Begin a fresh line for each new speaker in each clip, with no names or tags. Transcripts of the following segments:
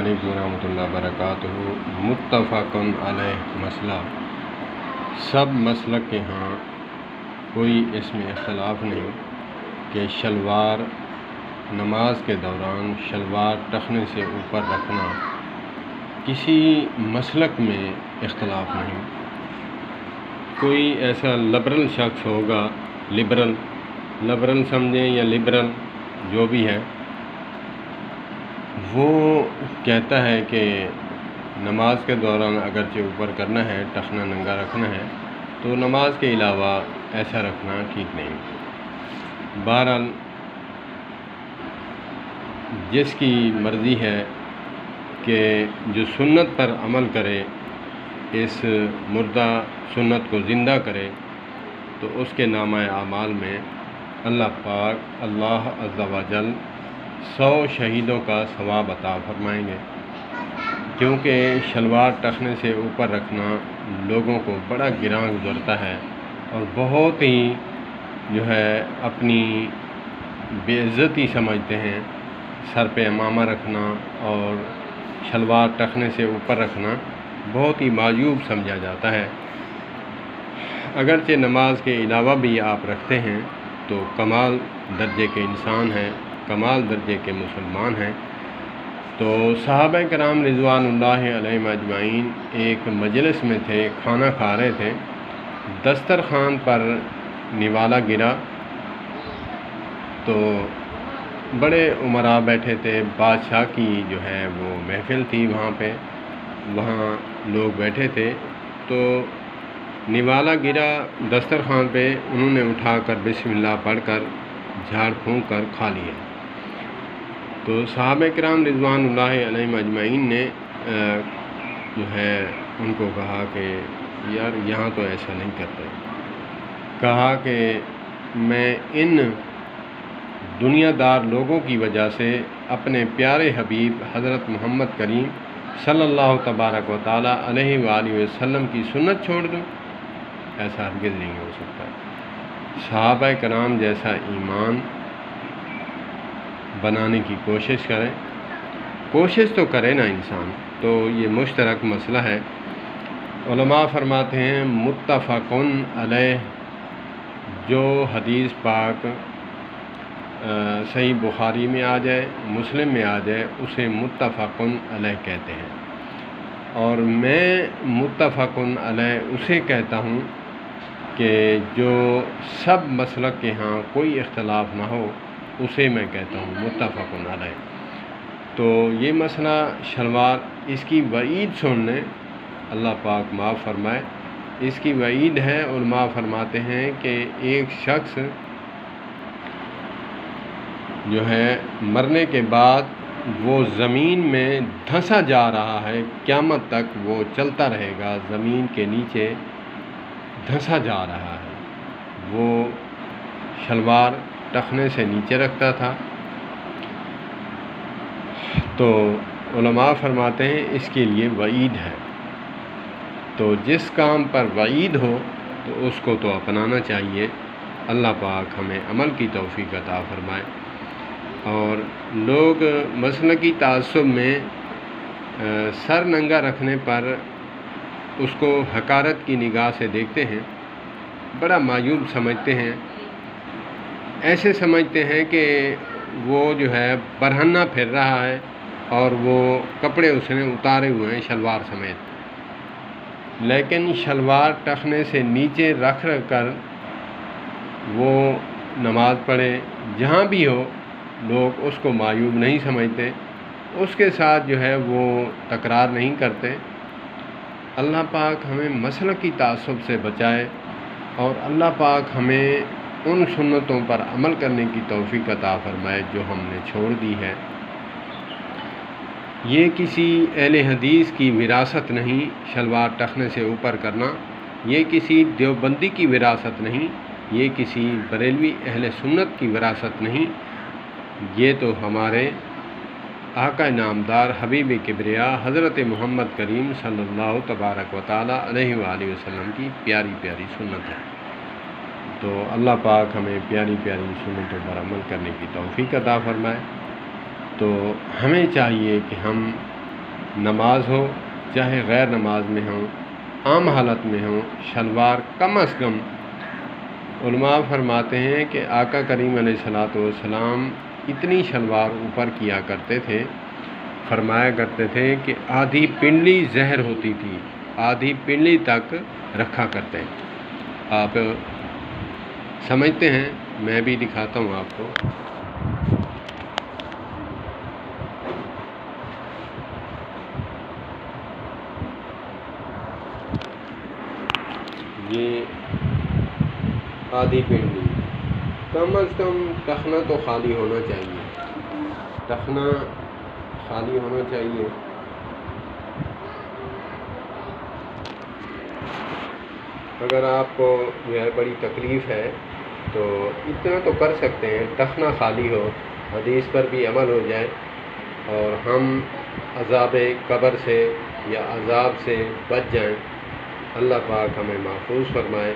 علیکم ورحمۃ اللہ وبرکاتہ۔ متفقن علیہ مسئلہ، سب مسلک کے ہاں کوئی اس میں اختلاف نہیں کہ شلوار نماز کے دوران شلوار ٹخنے سے اوپر رکھنا، کسی مسلک میں اختلاف نہیں۔ کوئی ایسا لبرل شخص ہوگا، لبرل سمجھیں یا لبرل جو بھی ہے، وہ کہتا ہے کہ نماز کے دوران اگرچہ اوپر کرنا ہے، ٹخنا ننگا رکھنا ہے، تو نماز کے علاوہ ایسا رکھنا ٹھیک نہیں۔ بہرحال جس کی مرضی ہے کہ جو سنت پر عمل کرے، اس مردہ سنت کو زندہ کرے، تو اس کے نامہ اعمال میں اللہ پاک اللہ عز و جل 100 شہیدوں کا ثواب عطا فرمائیں گے، کیونکہ شلوار ٹخنے سے اوپر رکھنا لوگوں کو بڑا گراں گزرتا ہے اور بہت ہی جو ہے اپنی بے عزتی سمجھتے ہیں۔ سر پہ امامہ رکھنا اور شلوار ٹخنے سے اوپر رکھنا بہت ہی معیوب سمجھا جاتا ہے۔ اگرچہ نماز کے علاوہ بھی آپ رکھتے ہیں تو کمال درجے کے انسان ہیں، کمال درجے کے مسلمان ہیں۔ تو صحابہ کرام رضوان اللہ علیہم اجمعین ایک مجلس میں تھے، کھانا کھا رہے تھے، دسترخوان پر نوالا گرا تو بڑے امراء بیٹھے تھے، بادشاہ کی جو ہے وہ محفل تھی، وہاں لوگ بیٹھے تھے، تو نوالا گرا دسترخوان پہ، انہوں نے اٹھا کر بسم اللہ پڑھ کر جھاڑ پھونک کر کھا لیا۔ تو صحابہ کرام رضوان اللہ علیہم اجمعین نے جو ہے ان کو کہا کہ یار یہاں تو ایسا نہیں کرتے۔ کہا کہ میں ان دنیا دار لوگوں کی وجہ سے اپنے پیارے حبیب حضرت محمد کریم صلی اللہ تبارک و تعالی علیہ وآلہ وسلم کی سنت چھوڑ دوں؟ ایسا ہرگز نہیں ہو سکتا۔ صحابہ کرام جیسا ایمان بنانے کی کوشش کریں، کوشش تو کرے نا انسان۔ تو یہ مشترک مسئلہ ہے۔ علماء فرماتے ہیں متفقن علیہ، جو حدیث پاک صحیح بخاری میں آ جائے، مسلم میں آ جائے، اسے متفقن علیہ کہتے ہیں۔ اور میں متفقن علیہ اسے کہتا ہوں کہ جو سب مسلک کے ہاں کوئی اختلاف نہ ہو، اسے میں کہتا ہوں متفقن علیہ۔ تو یہ مسئلہ شلوار، اس کی وعید سن لیں، اللہ پاک معاف فرمائے، اس کی وعید ہے۔ علماء فرماتے ہیں کہ ایک شخص جو ہے مرنے کے بعد وہ زمین میں دھنسا جا رہا ہے، قیامت تک وہ چلتا رہے گا، زمین کے نیچے دھنسا جا رہا ہے۔ وہ شلوار ٹخنے سے نیچے رکھتا تھا، تو علماء فرماتے ہیں اس کے لیے وعید ہے۔ تو جس کام پر وعید ہو تو اس کو تو اپنانا چاہیے۔ اللہ پاک ہمیں عمل کی توفیق عطا فرمائے۔ اور لوگ مسلکی تعصب میں سر ننگا رکھنے پر اس کو حقارت کی نگاہ سے دیکھتے ہیں، بڑا معیوب سمجھتے ہیں، ایسے سمجھتے ہیں کہ وہ جو ہے برہنہ پھر رہا ہے اور وہ کپڑے اس نے اتارے ہوئے ہیں شلوار سمیت۔ لیکن شلوار ٹخنے سے نیچے رکھ کر وہ نماز پڑھے، جہاں بھی ہو، لوگ اس کو معیوب نہیں سمجھتے، اس کے ساتھ جو ہے وہ تکرار نہیں کرتے۔ اللہ پاک ہمیں مسلکی تعصب سے بچائے اور اللہ پاک ہمیں ان سنتوں پر عمل کرنے کی توفیق عطا فرمائے جو ہم نے چھوڑ دی ہے۔ یہ کسی اہل حدیث کی وراثت نہیں، شلوار ٹخنے سے اوپر کرنا، یہ کسی دیوبندی کی وراثت نہیں، یہ کسی بریلوی اہل سنت کی وراثت نہیں، یہ تو ہمارے آقا نامدار حبیب کبریا حضرت محمد کریم صلی اللہ تبارک و تعالی علیہ وآلہ وسلم کی پیاری پیاری سنت ہے۔ تو اللہ پاک ہمیں پیاری پیاری سنتوں پر عمل کرنے کی توفیق عطا فرمائے۔ تو ہمیں چاہیے کہ ہم نماز ہو چاہے غیر نماز میں ہوں، عام حالت میں ہوں، شلوار کم از کم علماء فرماتے ہیں کہ آقا کریم علیہ الصلوۃ والسلام اتنی شلوار اوپر کیا کرتے تھے، فرمایا کرتے تھے کہ آدھی پنڈلی زہر ہوتی تھی، آدھی پنڈلی تک رکھا کرتے ہیں۔ آپ سمجھتے ہیں؟ میں بھی دکھاتا ہوں آپ کو۔ یہ آدھی پنڈلی، کم از کم ٹخنا تو خالی ہونا چاہیے، ٹخنا خالی ہونا چاہیے۔ اگر آپ کو جو ہے بڑی تکلیف ہے تو اتنا تو کر سکتے ہیں، ٹخنا خالی ہو، حدیث پر بھی عمل ہو جائے اور ہم عذاب قبر سے یا عذاب سے بچ جائیں۔ اللہ پاک ہمیں محفوظ فرمائے،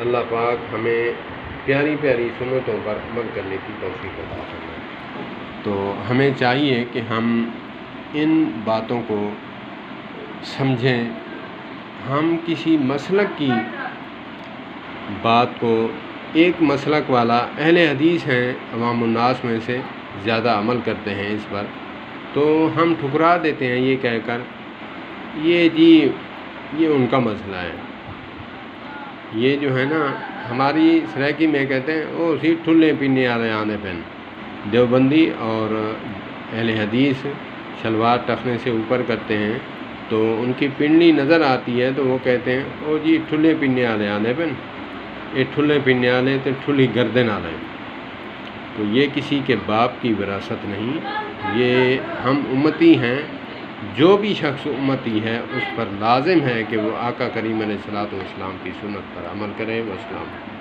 اللہ پاک ہمیں پیاری پیاری سنتوں پر عمل کرنے کی توفیق عطا فرمائے۔ تو ہمیں چاہیے کہ ہم ان باتوں کو سمجھیں، ہم کسی مسلک کی بات کو، ایک مسلک والا اہل حدیث ہیں، عوام الناس میں سے زیادہ عمل کرتے ہیں اس پر، تو ہم ٹھکرا دیتے ہیں یہ کہہ کر یہ ان کا مسئلہ ہے۔ یہ جو ہے نا ہماری سرائکی میں کہتے ہیں او سی ٹھلے پینے والے آنے پہن، دیوبندی اور اہل حدیث شلوار ٹخنے سے اوپر کرتے ہیں تو ان کی پنڈلی نظر آتی ہے تو وہ کہتے ہیں او جی ٹھلے پینے والے آنے پہن، یہ ٹھلے پینے والے تو ٹھلی گردن والے۔ تو یہ کسی کے باپ کی وراثت نہیں، یہ ہم امتی ہیں، جو بھی شخص امتی ہے اس پر لازم ہے کہ وہ آقا کریم علیہ الصلوۃ والسلام کی سنت پر عمل کرے۔ والسلام۔